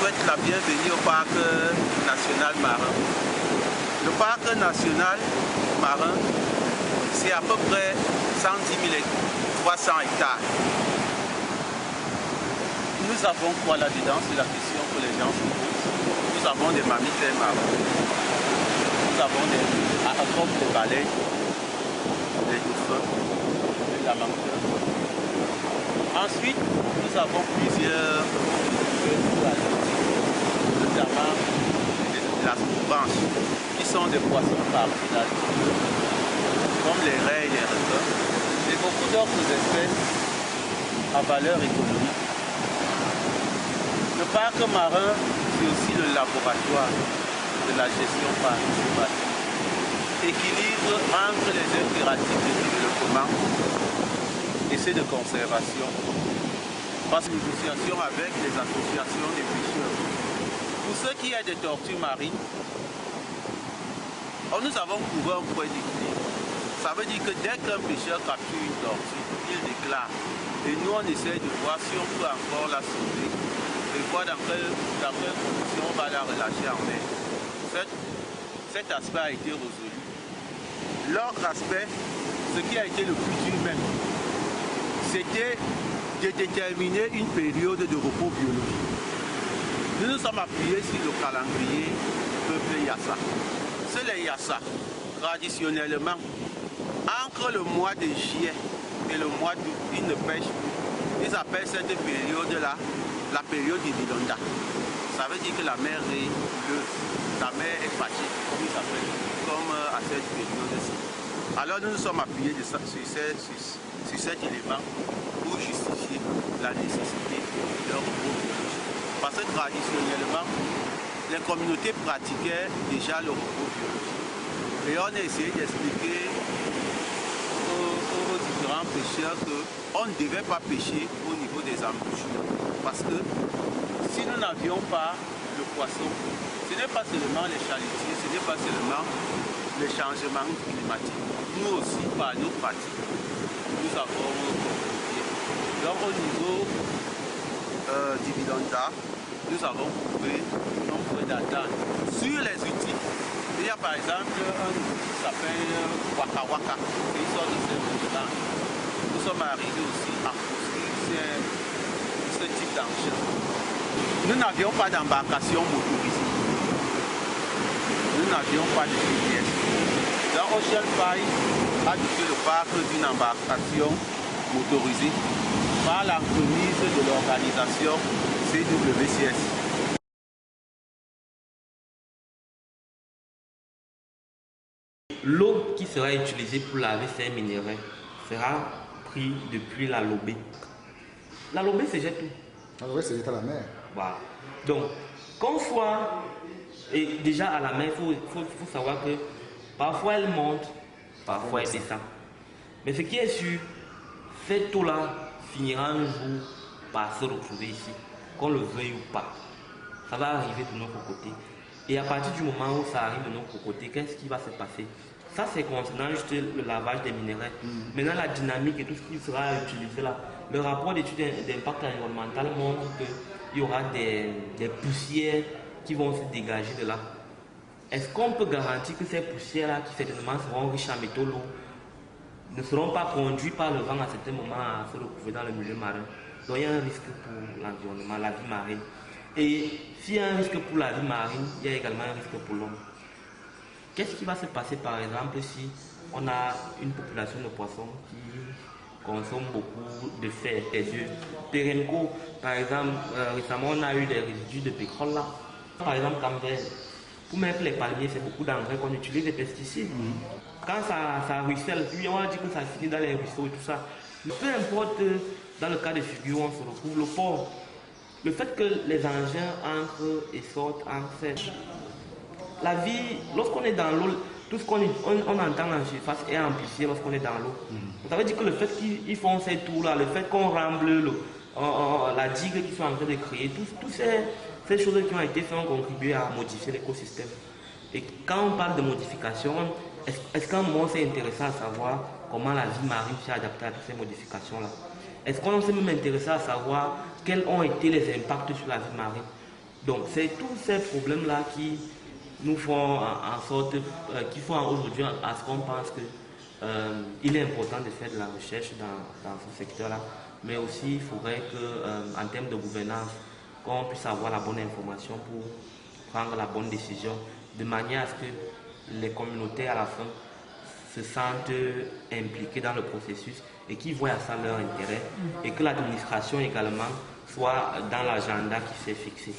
souhaite la bienvenue au parc national marin. Le parc national marin, c'est à peu près 110 300 hectares. Nous avons quoi là-dedans? C'est la question que les gens se posent. Nous avons des mammifères marins. Nous avons comme des baleines, des dauphins, des lamantins. Ensuite, nous avons plusieurs notamment la branche, qui sont des poissons parmi comme les raies et les requins, et beaucoup d'autres espèces à valeur économique. Le parc marin, c'est aussi le laboratoire de la gestion participative. Équilibre entre les impératifs de développement et ceux de conservation. Parce que négociation avec les associations des pêcheurs. Pour ce qui est des tortues marines, nous avons couvert un point d'équilibre. Ça veut dire que dès qu'un pêcheur capture une tortue, il déclare. Et nous, on essaie de voir si on peut encore la sauver et voir dans quelle condition on va la relâcher en mer. Cet aspect a été résolu. L'autre aspect, ce qui a été le plus dur même, c'était de déterminer une période de repos biologique. Nous nous sommes appuyés sur le calendrier peuple Yassa. C'est les Yassa, traditionnellement, entre le mois de juillet et le mois d'août, ils ne pêchent plus. Ils appellent cette période-là la période du Bilonda. Ça veut dire que la mer est bleuve, la mer est fâchée, comme ils appellent, comme à cette période-ci. Alors nous nous sommes appuyés sur cet élément pour justifier la nécessité de leur repos biologique. Parce que traditionnellement, les communautés pratiquaient déjà le repos biologique. Et on a essayé d'expliquer aux différents pêcheurs qu'on ne devait pas pêcher au niveau des embouchures. Parce que si nous n'avions pas le poisson, ce n'est pas seulement les chalutiers, ce n'est pas seulement les changements climatiques. Nous aussi, par nos pratiques, nous avons contribué. Donc au niveau du Bilonda, nous avons trouvé nombre d'attentes sur les outils. Il y a par exemple un outil qui s'appelle Waka Waka, qui sort de Saint-Roland. Nous sommes arrivés aussi à construire ce type d'engin. Nous n'avions pas d'embarcation motorisée. Nous n'avions pas de GPS. Donc Ocean Fly a doté le parc d'une embarcation motorisée par l'entremise de l'organisation CWCS. L'eau qui sera utilisée pour laver ces minéraux sera prise depuis la lobée. La lobée se jette où? La lobée se jette à la mer. Voilà. Donc, qu'on soit et déjà à la mer, il faut savoir que parfois elle monte, parfois elle descend. Mais ce qui est sûr, cette eau-là finira un jour par se retrouver ici, qu'on le veuille ou pas. Ça va arriver de notre côté. Et à partir du moment où ça arrive de notre côté, qu'est-ce qui va se passer? Ça, c'est concernant juste le lavage des minéraux. Maintenant, la dynamique et tout ce qui sera utilisé là, le rapport d'étude d'impact environnemental montre qu'il y aura des poussières qui vont se dégager de là. Est-ce qu'on peut garantir que ces poussières-là, qui certainement seront riches en métaux lourds, ne seront pas conduits par le vent à certains moments à se retrouver dans le milieu marin? Donc il y a un risque pour l'environnement, la vie marine. Et s'il y a un risque pour la vie marine, il y a également un risque pour l'homme. Qu'est-ce qui va se passer par exemple si on a une population de poissons qui consomme beaucoup de fer, des œufs? Perenco, par exemple, récemment on a eu des résidus de pétrole là. Par exemple, pour mettre les palmiers, c'est beaucoup d'engrais qu'on utilise, des pesticides. Quand ça ruisselle, puis on a dit que ça finit dans les ruisseaux et tout ça. Peu importe dans le cas de figure où on se retrouve, le port, le fait que les engins entrent et sortent en sèche. La vie, lorsqu'on est dans l'eau, tout ce qu'on entend en surface est amplifié lorsqu'on est dans l'eau. Ça veut dire que le fait qu'ils font ces tours-là, le fait qu'on remble la digue qu'ils sont en train de créer, toutes ces choses qui ont été faites ont contribué à modifier l'écosystème. Et quand on parle de modification, est-ce qu'à un moment c'est intéressant à savoir comment la vie marine s'est adaptée à toutes ces modifications-là? Est-ce qu'on s'est même intéressé à savoir quels ont été les impacts sur la vie marine? Donc c'est tous ces problèmes-là qui nous font en sorte, qui font aujourd'hui à ce qu'on pense que il est important de faire de la recherche dans ce secteur-là, mais aussi il faudrait que, en termes de gouvernance, qu'on puisse avoir la bonne information pour prendre la bonne décision, de manière à ce que les communautés à la fin se sentent impliqués dans le processus et qui voient à ça leur intérêt, et que l'administration également soit dans l'agenda qui s'est fixé.